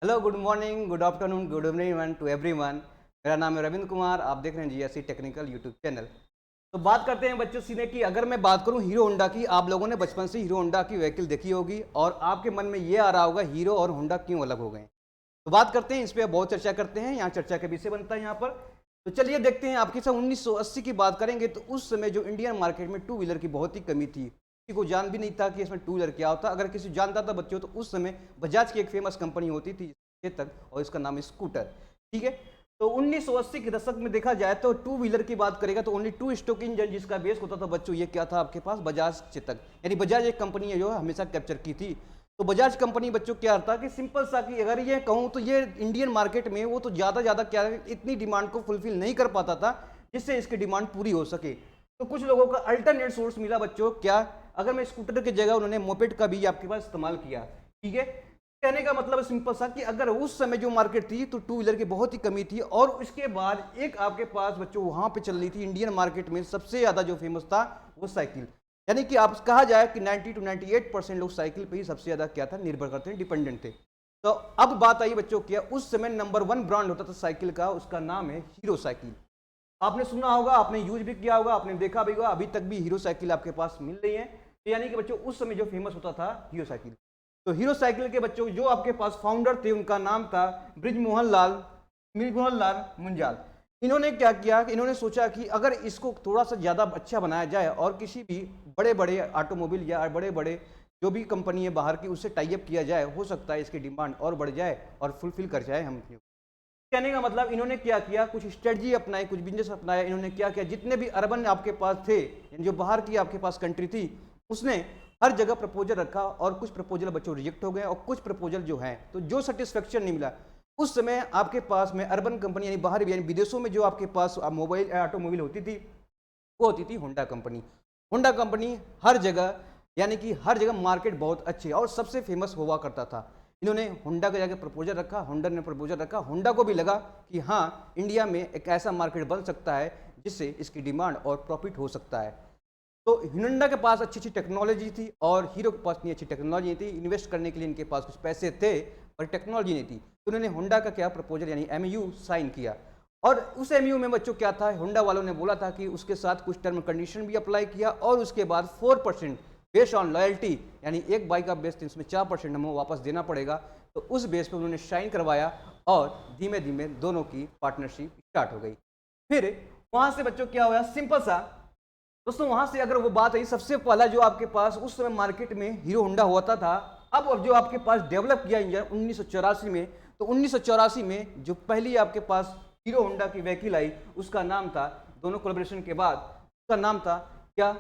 Hello, good morning, good afternoon, good evening to everyone. मेरा नाम है रविंद्र कुमार। आप देख रहे हैं जीएससी टेक्निकल यूट्यूब चैनल। तो बात करते हैं बच्चों सीने की। अगर मैं बात करूं हीरो होंडा की, आप लोगों ने बचपन से हीरो होंडा की व्हीकल देखी होगी और आपके मन में ये आ रहा होगा हीरो और होंडा क्यों अलग हो गए। तो बात करते हैं इस पर, बहुत चर्चा करते हैं, यहाँ चर्चा का विषय बनता है यहाँ पर। तो चलिए देखते हैं। आपके साथ 1980 की बात करेंगे तो उस समय जो इंडियन मार्केट में टू व्हीलर की बहुत ही कमी थी, किसी को जान भी नहीं था कि इसमें टू व्हीलर क्या होता। अगर किसी जानता था बच्चों तो उस समय बजाज की एक फेमस कंपनी होती थी चेतक, और इसका नाम है स्कूटर। ठीक है। तो 1980 के दशक में देखा जाए तो टू व्हीलर की बात करेगा तो ओनली टू स्ट्रोक इंजन जिसका बेस होता था बच्चों, ये क्या था आपके पास, बजाज चेतक। यानी बजाज एक कंपनी है जो हमेशा कैप्चर की थी। तो बजाज कंपनी बच्चों क्या था कि सिंपल सा कि अगर ये कहूँ तो ये इंडियन मार्केट में वो तो ज़्यादा क्या है, इतनी डिमांड को फुलफिल नहीं कर पाता था जिससे इसकी डिमांड पूरी हो सके। तो कुछ लोगों का अल्टरनेट सोर्स मिला बच्चों, क्या, अगर मैं स्कूटर की जगह उन्होंने मोपेड का भी आपके पास इस्तेमाल किया। ठीक है। कहने का मतलब सिंपल सा कि अगर उस समय जो मार्केट थी तो टू व्हीलर की बहुत ही कमी थी, और उसके बाद एक आपके पास बच्चों वहां पे चल रही थी इंडियन मार्केट में सबसे ज्यादा जो फेमस था वो साइकिल। यानी कि आप कहा जाए कि 90 to 98% लोग साइकिल पे ही सबसे ज्यादा क्या था, निर्भर करते हैं, डिपेंडेंट थे। तो अब बात आई बच्चों क्या, उस समय नंबर 1 ब्रांड होता था साइकिल का, उसका नाम है हीरो साइकिल। आपने सुना होगा, आपने यूज भी किया होगा, आपने देखा भी होगा, अभी तक भी हीरो साइकिल आपके पास मिल रही है। तो यानी कि बच्चों उस समय जो फेमस होता था हीरो साइकिल। तो हीरो साइकिल के बच्चों जो आपके पास फाउंडर थे उनका नाम था ब्रिजमोहन लाल मुंजाल। इन्होंने क्या किया कि इन्होंने सोचा कि अगर इसको थोड़ा सा ज़्यादा अच्छा बनाया जाए और किसी भी बड़े बड़े ऑटोमोबाइल या बड़े बड़े जो भी कंपनी है बाहर की उससे टाई अप किया जाए, हो सकता है इसकी डिमांड और बढ़ जाए और फुलफिल कर जाए हम। कहने का मतलब इन्होंने क्या किया, कुछ स्ट्रेटजी अपनाई, कुछ बिजनेस अपनाया। इन्होंने क्या किया, जितने भी अर्बन आपके पास थे, जो बाहर की आपके पास कंट्री थी, उसने हर जगह प्रपोजल रखा और कुछ प्रपोजल बच्चों रिजेक्ट हो गए और कुछ प्रपोजल जो है तो जो सेटिस्फेक्शन नहीं मिला। उस समय आपके पास में अर्बन कंपनी यानी बाहर यानी विदेशों में जो आपके पास मोबाइल ऑटोमोबाइल होती थी वो होती थी होंडा कंपनी। होंडा कंपनी हर जगह, यानी कि हर जगह मार्केट बहुत अच्छी और सबसे फेमस हुआ करता था। इन्होंने होंडा का जाके प्रपोजल रखा, होंडा ने प्रपोजल रखा, होंडा को भी लगा कि हाँ इंडिया में एक ऐसा मार्केट बन सकता है जिससे इसकी डिमांड और प्रॉफिट हो सकता है। तो होंडा के पास अच्छी अच्छी टेक्नोलॉजी थी और हीरो के पास इतनी अच्छी टेक्नोलॉजी नहीं थी। इन्वेस्ट करने के लिए इनके पास कुछ पैसे थे पर टेक्नोलॉजी नहीं थी। तो उन्होंने होंडा का क्या प्रपोजल यानी एमयू साइन किया। और उस एमयू में बच्चों क्या था, होंडा वालों ने बोला था कि उसके साथ कुछ टर्म कंडीशन भी अप्लाई किया और उसके बाद 4% बेस्ड ऑन लॉयल्टी, यानी एक बाइक का बेस इसमें 4% हमें वापस देना पड़ेगा। तो उस बेस पर उन्होंने साइन करवाया और धीमे धीमे दोनों की पार्टनरशिप स्टार्ट हो गई। फिर वहां से बच्चों क्या हुआ, सिंपल सा दोस्तों, वहां से अगर वो बात आई, सबसे पहला जो आपके पास उस समय मार्केट में हीरो होंडा होता था। अब जो आपके पास डेवलप किया इंजन 1984 में, तो 1984 में जो पहली आपके पास हीरो होंडा की व्हीकल आई उसका नाम था, दोनों कोलैबोरेशन के बाद उसका नाम था क्या,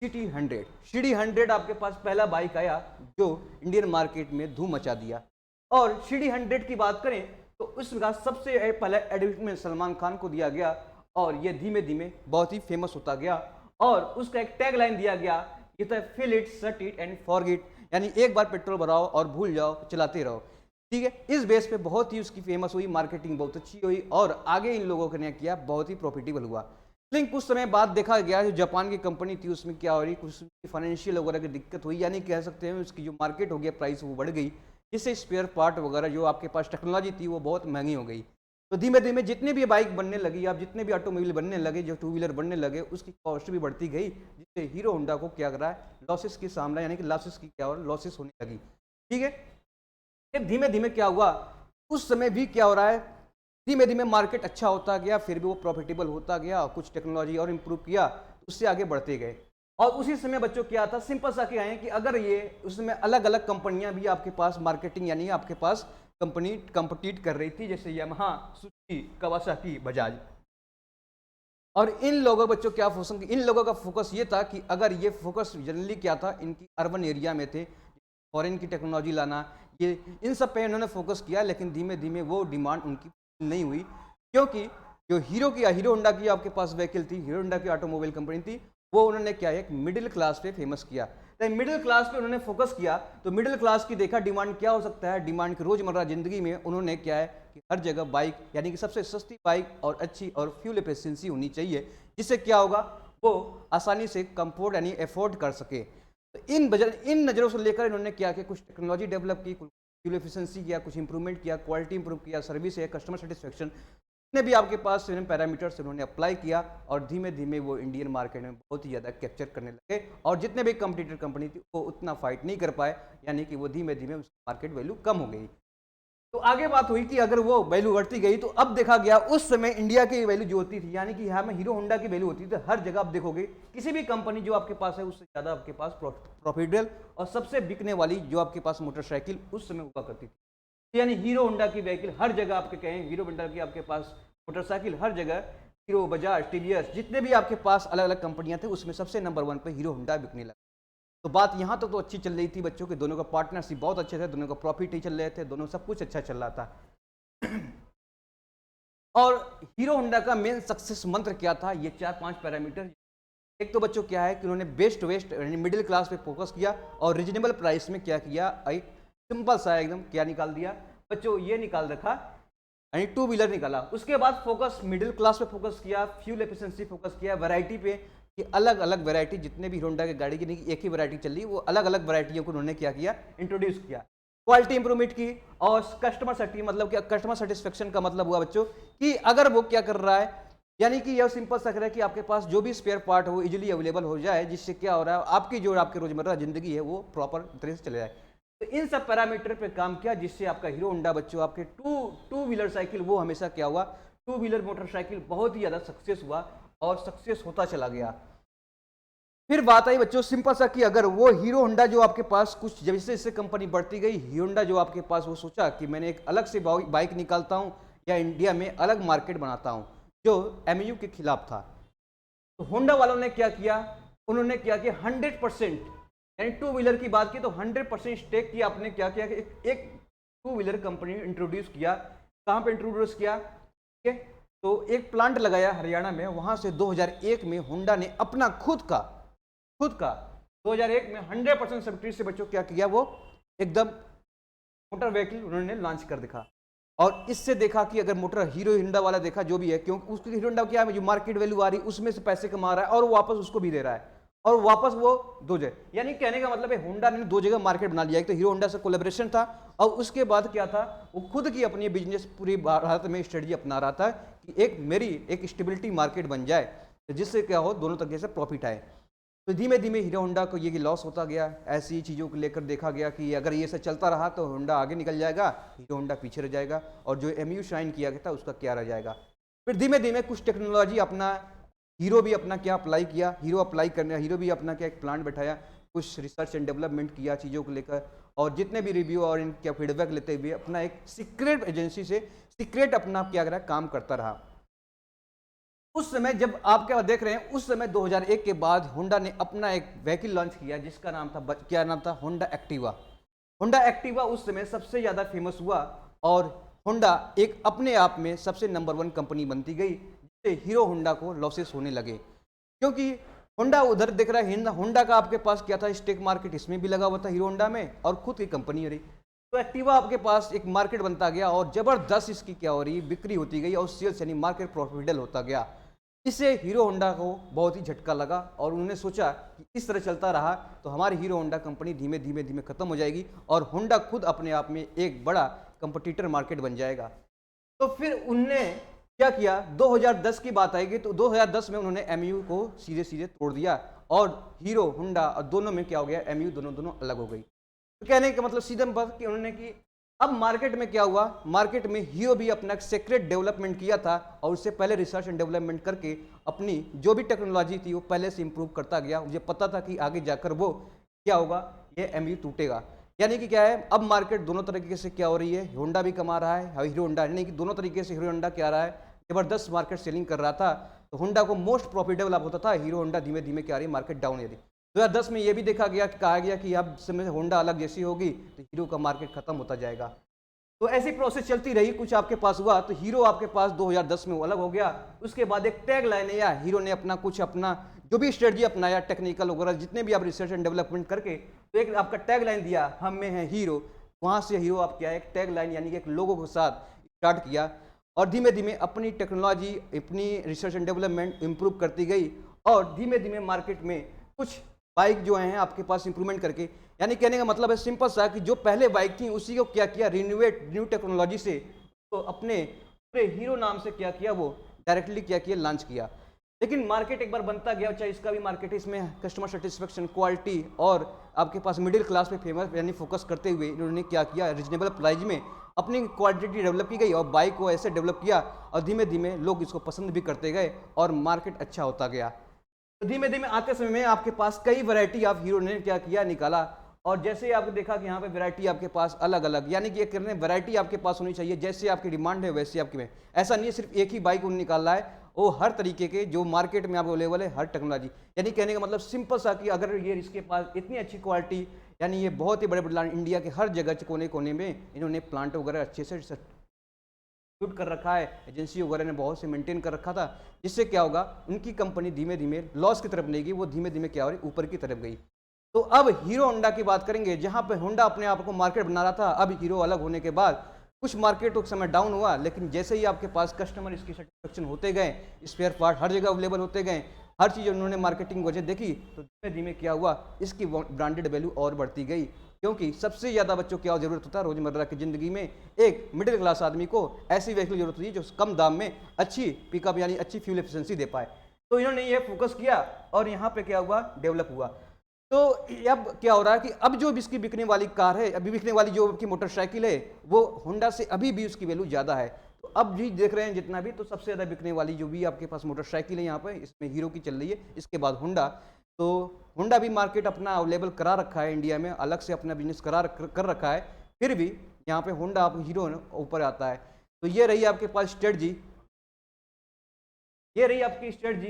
CD100। आपके पास पहला बाइक आया जो इंडियन मार्केट में धूम मचा दिया। और CD100 की बात करें तो उसका सबसे पहले एडवर्टाइजमेंट सलमान खान को दिया गया और ये धीमे धीमे बहुत ही फेमस होता गया। और उसका एक टैग लाइन दिया गया, ये था fill it set it and forget, यानी एक बार पेट्रोल भराओ और भूल जाओ, चलाते रहो। ठीक है। इस बेस पे बहुत ही उसकी फेमस हुई, मार्केटिंग बहुत अच्छी हुई और आगे इन लोगों ने किया, बहुत ही प्रॉफिटेबल हुआ। लेकिन कुछ समय बाद देखा गया जो जापान की कंपनी थी उसमें क्या हो रही, कुछ फाइनेंशियल वगैरह की दिक्कत हुई, यानी कह सकते हैं उसकी जो मार्केट हो गया प्राइस वो बढ़ गई, जिससे स्पेयर पार्ट वगैरह जो आपके पास टेक्नोलॉजी थी वो बहुत महंगी हो गई। तो धीमे धीमे जितने भी बाइक बनने लगी, आप जितने भी ऑटोमोबाइल बनने लगे, जो टू व्हीलर बनने लगे, उसकी कॉस्ट भी बढ़ती गई, जिससे हीरो होंडा को क्या कर रहा है, लॉसेस की सामना, यानी कि लॉसेस की क्या हो, लॉसेस होने लगी। ठीक है। फिर धीमे धीमे क्या हुआ, उस समय भी क्या हो रहा है, धीमे धीमे मार्केट अच्छा होता गया, फिर भी वो प्रॉफिटेबल होता गया, कुछ टेक्नोलॉजी और इम्प्रूव किया, उससे आगे बढ़ते गए। और उसी समय बच्चों क्या था, सिंपल सा क्या है कि अगर ये उसमें अलग अलग कंपनियां भी आपके पास मार्केटिंग यानी आपके पास कंपनी कंपटीट कर रही थी, जैसे यामाहा, सुजुकी, कवासाकी, बजाज। और इन लोगों बच्चों क्या फोकस, इन लोगों का फोकस ये था कि अगर ये फोकस जनरली क्या था, इनकी अर्बन एरिया में थे, फॉरेन की टेक्नोलॉजी लाना, ये इन सब पे इन्होंने फोकस किया। लेकिन धीमे धीमे वो डिमांड उनकी नहीं हुई, क्योंकि जो हीरो होंडा की आपके पास व्हीकल थी, हीरो होंडा की ऑटोमोबाइल कंपनी थी, वो उन्होंने क्या है, एक मिडिल क्लास पे फेमस किया। तो मिडिल क्लास पे उन्होंने फोकस किया। तो मिडिल क्लास की देखा डिमांड क्या हो सकता है, डिमांड की रोजमर्रा जिंदगी में उन्होंने क्या है कि हर जगह बाइक, यानी कि सबसे सस्ती बाइक और अच्छी और फ्यूल एफिशिएंसी होनी चाहिए, जिससे क्या होगा, वो आसानी से कंफोर्ट यानी एफोर्ड कर सके। तो इन नज़रों से लेकर इन्होंने क्या किया, कुछ टेक्नोलॉजी डेवलप की, फ्यूल एफिशिएंसी किया, कुछ इंप्रूवमेंट किया, क्वालिटी इंप्रूव किया, सर्विस है, कस्टमर सेटिस्फेक्शन, जितने भी आपके पास पैरामीटर्स उन्होंने अप्लाई किया और धीमे धीमे वो इंडियन मार्केट में बहुत ही ज़्यादा कैप्चर करने लगे और जितने भी कंपटीटर कंपनी थी वो उतना फाइट नहीं कर पाए, यानी कि वो धीमे धीमे उसकी मार्केट वैल्यू कम हो गई। तो आगे बात हुई कि अगर वो वैल्यू बढ़ती गई तो अब देखा गया उस समय इंडिया की वैल्यू जो होती थी, यानी कि यहाँ में हीरो होंडा की वैल्यू होती थी, हर जगह आप देखोगे किसी भी कंपनी जो आपके पास है उससे ज़्यादा आपके पास प्रॉफिटेबल और सबसे बिकने वाली जो आपके पास मोटरसाइकिल उस समय हुआ करती थी। यानी हीरो होंडा की व्हीकल हर जगह आपके कहें, हीरो होंडा की आपके पास मोटरसाइकिल हर जगह, हीरो, बजाज, टीवीएस, जितने भी आपके पास अलग अलग कंपनियां थे उसमें सबसे नंबर 1 पे हीरो होंडा बिकने लगा। तो बात यहाँ तक तो अच्छी चल रही थी बच्चों के, दोनों का पार्टनरशिप बहुत अच्छे थे, दोनों का प्रॉफिट ही चल रहे थे, दोनों सब कुछ अच्छा चल रहा था। और हीरो होंडा का मेन सक्सेस मंत्र क्या था, ये 4-5 पैरामीटर। एक तो बच्चों क्या है कि उन्होंने बेस्ट वेस्ट यानी मिडिल क्लास पे फोकस किया और रीजनेबल प्राइस में क्या किया, एक सिंपल सा एकदम क्या निकाल दिया बच्चों, ये निकाल रखा यानी 2 व्हीलर निकाला। उसके बाद फोकस मिडिल क्लास पे फोकस किया, फ्यूल एफिशिएंसी फोकस किया, वैरायटी पे कि अलग अलग वैरायटी, जितने भी होंडा की गाड़ी की नहीं एक ही वैरायटी चल रही, वो अलग अलग वैरायटियों को उन्होंने क्या किया, इंट्रोड्यूस किया। क्वालिटी इंप्रूवमेंट की और कस्टमर सेटिस्फेक्शन, मतलब क्या कस्टमर सेटिस्फेक्शन का मतलब हुआ बच्चों कि अगर वो क्या कर रहा है, यानी कि यह सिंपल सा है कि आपके पास जो भी स्पेयर पार्ट हो इजीली अवेलेबल हो जाए, जिससे क्या हो रहा है आपकी जो आपकी रोजमर्रा जिंदगी है वो प्रॉपर तरह से चले जाए। तो इन सब पैरामीटर पे काम किया जिससे आपका हीरो होंडा बच्चों आपके टू व्हीलर साइकिल वो हमेशा क्या हुआ, 2 व्हीलर मोटरसाइकिल बहुत ही ज़्यादा सक्सेस हुआ और सक्सेस होता चला गया। फिर बात आई बच्चों सिंपल सा कि अगर वो हीरो होंडा जो आपके पास कुछ जैसे जैसे कंपनी बढ़ती गई, हीरो होंडा जो आपके पास वो सोचा कि मैंने एक अलग से बाइक निकालता हूँ या इंडिया में अलग मार्केट बनाता हूँ जो एमयू के खिलाफ था। तो होंडा वालों ने क्या किया, उन्होंने क्या किया 100% यानी 2 व्हीलर की बात की तो 100% स्टेक किया। आपने क्या किया कि एक 2 व्हीलर कंपनी इंट्रोड्यूस किया। कहाँ पे इंट्रोड्यूस किया, ठीक है, तो एक प्लांट लगाया हरियाणा में, वहां से 2001 में होंडा ने अपना खुद का 2001 में 100% सब्सिडी से बच्चों क्या किया, वो एकदम मोटर व्हीकल उन्होंने लॉन्च कर दिखा। और इससे देखा कि अगर मोटर हीरो होंडा वाला देखा जो भी है, क्योंकि उसकी हीरो होंडा क्या है जो मार्केट वैल्यू आ रही उसमें से पैसे कमा रहा है और वापस उसको भी दे रहा है और वापस वो 2 जगह, यानी कहने का मतलब है होंडा ने 2 जगह मार्केट बना लिया। एक तो हीरो होंडा से कोलैबोरेशन था और उसके बाद क्या था, वो खुद की अपनी बिजनेस पूरी भारत में स्ट्रेटजी अपना रहा था कि एक स्टेबिलिटी मार्केट बन जाए जिससे क्या हो दोनों तरीके से प्रॉफिट आए। तो धीमे धीमे हीरो होंडा को ये लॉस होता गया। ऐसी चीज़ों को लेकर देखा गया कि अगर ये सब चलता रहा तो होंडा आगे निकल जाएगा, हीरो होंडा पीछे रह जाएगा और जो एमयू शाइन किया गया था उसका क्या रह जाएगा। फिर धीमे धीमे कुछ टेक्नोलॉजी अपना हीरो भी अपना क्या अप्लाई किया, हीरो भी अपना क्या एक प्लांट बैठाया, कुछ रिसर्च एंड डेवलपमेंट किया चीज़ों को लेकर और जितने भी रिव्यू और इनका फीडबैक लेते हुए अपना एक सीक्रेट एजेंसी से सीक्रेट अपना क्या करा काम करता रहा। उस समय जब आप क्या देख रहे हैं, उस समय 2001 के बाद होंडा ने अपना एक व्हीकल लॉन्च किया जिसका नाम था क्या नाम था, होंडा एक्टिवा। होंडा एक्टिवा उस समय सबसे ज़्यादा फेमस हुआ और होंडा एक अपने आप में सबसे नंबर 1 कंपनी बनती गई, जिससे हीरो होंडा को लॉसेस होने लगे। क्योंकि होंडा उधर देख रहा है, होंडा का आपके पास क्या था, स्टेक मार्केट इसमें भी लगा हुआ था हीरो होंडा में और खुद की कंपनी रही। तो एक्टिवा आपके पास एक मार्केट बनता गया और ज़बरदस्त इसकी क्या हो रही बिक्री होती गई और सेल्स यानी मार्केट प्रॉफिटेबल होता गया। इससे हीरो होंडा को बहुत ही झटका लगा और उन्होंने सोचा कि इस तरह चलता रहा तो हमारी हीरो होंडा कंपनी धीमे धीमे खत्म हो जाएगी और होंडा खुद अपने आप में एक बड़ा कंपटीटर मार्केट बन जाएगा। तो फिर उनने क्या किया, 2010 की बात आएगी तो 2010 में उन्होंने एमयू को सीधे सीधे तोड़ दिया और हीरो होंडा और दोनों में क्या हो गया, एमयू दोनों अलग हो गई। तो कहने का मतलब सीधे बात कि उन्होंने की अब मार्केट में क्या हुआ, मार्केट में हीरो भी अपना सीक्रेट डेवलपमेंट किया था और उससे पहले रिसर्च एंड डेवलपमेंट करके अपनी जो भी टेक्नोलॉजी थी वो पहले से इंप्रूव करता गया। मुझे पता था कि आगे जाकर वो क्या होगा, ये एमयू टूटेगा। यानी कि क्या है, अब मार्केट दोनों तरीके से क्या हो रही है, होंडा भी कमा रहा है, हीरो होंडा यानी कि दोनों तरीके से हीरो होंडा क्या रहा है, जबरदस्त मार्केट सेलिंग कर रहा था। तो होंडा को मोस्ट प्रॉफिटेबल अब होता था, हीरो होंडा धीमे धीमे क्या रही मार्केट डाउन हो रही। 2010 में ये भी देखा गया कि कहा गया कि अब समय होंडा अलग जैसी होगी तो हीरो का मार्केट खत्म होता जाएगा। तो ऐसी प्रोसेस चलती रही, कुछ आपके पास हुआ तो हीरो आपके पास 2010 में वो अलग हो गया। उसके बाद एक टैग लाइन या हीरो ने अपना जो भी स्ट्रेटजी अपनाया टेक्निकल वगैरह जितने भी आप रिसर्च एंड डेवलपमेंट करके तो एक आपका टैग लाइन दिया, हम में है हीरो। वहाँ से हीरो आप क्या एक टैग लाइन यानी कि एक लोगों के साथ स्टार्ट किया और धीमे धीमे अपनी टेक्नोलॉजी अपनी रिसर्च एंड डेवलपमेंट इंप्रूव करती गई और धीमे धीमे मार्केट में कुछ बाइक जो हैं आपके पास इंप्रूवमेंट करके, यानी कहने का मतलब है सिंपल सा कि जो पहले बाइक थी उसी को क्या किया, न्यू टेक्नोलॉजी से तो अपने पूरे हीरो नाम से क्या किया, वो डायरेक्टली क्या किया, लॉन्च किया। लेकिन मार्केट एक बार बनता गया, चाहे इसका भी मार्केट है, इसमें कस्टमर सेटिस्फेक्शन, क्वालिटी और आपके पास मिडिल क्लास पे फेमस यानी फोकस करते हुए इन्होंने क्या किया, रीजनेबल प्राइस में अपनी क्वालिटी डेवलप की गई और बाइक को ऐसे डेवलप किया और धीमे धीमे लोग इसको पसंद भी करते गए और मार्केट अच्छा होता गया। तो धीमे धीमे आते समय में आपके पास कई वैरायटी ऑफ हीरो ने क्या किया, निकाला। और जैसे ही आपको देखा कि यहाँ पे वैरायटी आपके पास अलग अलग, यानी कि एक करने वैरायटी आपके पास होनी चाहिए, जैसे आपकी डिमांड है वैसे आपकी में, ऐसा नहीं है सिर्फ एक ही बाइक उन्होंने निकाल रहा है, वो हर तरीके के जो मार्केट में आपको अवेलेबल है, हर टेक्नोलॉजी, यानी कहने का मतलब सिंपल सा कि अगर ये इसके पास इतनी अच्छी क्वालिटी, यानी ये बहुत ही बड़े बड़े इंडिया के हर जगह कोने कोने में इन्होंने प्लांट वगैरह अच्छे से शूट कर रखा है, एजेंसी वगैरह ने बहुत से मेंटेन कर रखा था, जिससे क्या होगा, उनकी कंपनी धीमे धीमे लॉस की तरफ नहीं गई, वो धीमे धीमे क्या हो रही, ऊपर की तरफ गई। तो अब हीरो होंडा की बात करेंगे, जहां पे होंडा अपने आप को मार्केट बना रहा था, अब हीरो अलग होने के बाद कुछ मार्केट उस समय डाउन हुआ, लेकिन जैसे ही आपके पास कस्टमर इसकी सेटिस्फेक्शन होते गए, स्पेयर पार्ट हर जगह अवेलेबल होते गए, हर चीज़ उन्होंने मार्केटिंग वजह देखी, तो धीमे धीमे क्या हुआ, इसकी ब्रांडेड वैल्यू और बढ़ती गई। क्योंकि सबसे ज़्यादा बच्चों को क्या जरूरत होता है रोजमर्रा की ज़िंदगी में, एक मिडिल क्लास आदमी को ऐसी व्हीकल की जरूरत होती है जो कम दाम में अच्छी पिकअप यानी अच्छी फ्यूल एफिशिएंसी दे पाए। तो इन्होंने ये फोकस किया और यहाँ पे क्या हुआ, डेवलप हुआ। तो अब क्या हो रहा है कि अब जो इसकी बिकने वाली कार है, अभी बिकने वाली जो की मोटरसाइकिल है, वो होंडा से अभी भी उसकी वैल्यू ज़्यादा है। तो अब भी देख रहे हैं जितना भी, तो सबसे ज़्यादा बिकने वाली जो भी आपके पास मोटरसाइकिल है यहाँ पे, इसमें हीरो की चल रही है, इसके बाद होंडा। तो होंडा भी मार्केट अपना अवेलेबल करा रखा है इंडिया में, अलग से अपना बिजनेस कर रखा है, फिर भी यहाँ पे होंडा आप हीरो ऊपर आता है। तो ये रही आपके पास स्ट्रेटजी, ये रही आपकी स्ट्रेटजी,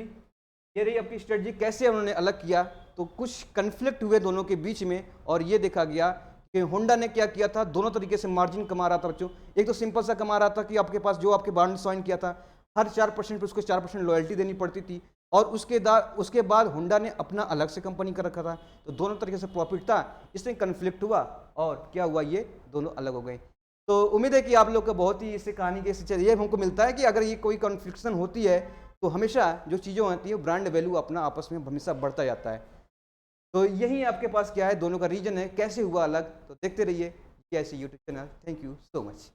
ये रही आपकी स्ट्रेटजी कैसे उन्होंने अलग किया। तो कुछ कन्फ्लिक्ट हुए दोनों के बीच में और ये देखा गया कि होंडा ने क्या किया था, दोनों तरीके से मार्जिन कमा रहा था बच्चों। एक तो सिंपल सा कमा रहा था कि आपके पास जो आपके ब्रांड ज्वाइन किया था, हर 4% पर उसको 4% लॉयल्टी देनी पड़ती थी, और उसके बाद होंडा ने अपना अलग से कंपनी कर रखा था। तो दोनों तरीके से प्रॉफिट था, इसमें कन्फ्लिक्ट हुआ और क्या हुआ, ये दोनों अलग हो गए। तो उम्मीद है कि आप लोग को बहुत ही इससे कहानी के इससे ये हमको मिलता है कि अगर ये कोई कन्फ्लिक्शन होती है तो हमेशा जो चीज़ें होती हैं ब्रांड वैल्यू अपना आपस में हमेशा बढ़ता जाता है। तो यही आपके पास क्या है, दोनों का रीजन है कैसे हुआ अलग। तो देखते रहिए कैसे YouTube channel. Thank you so much.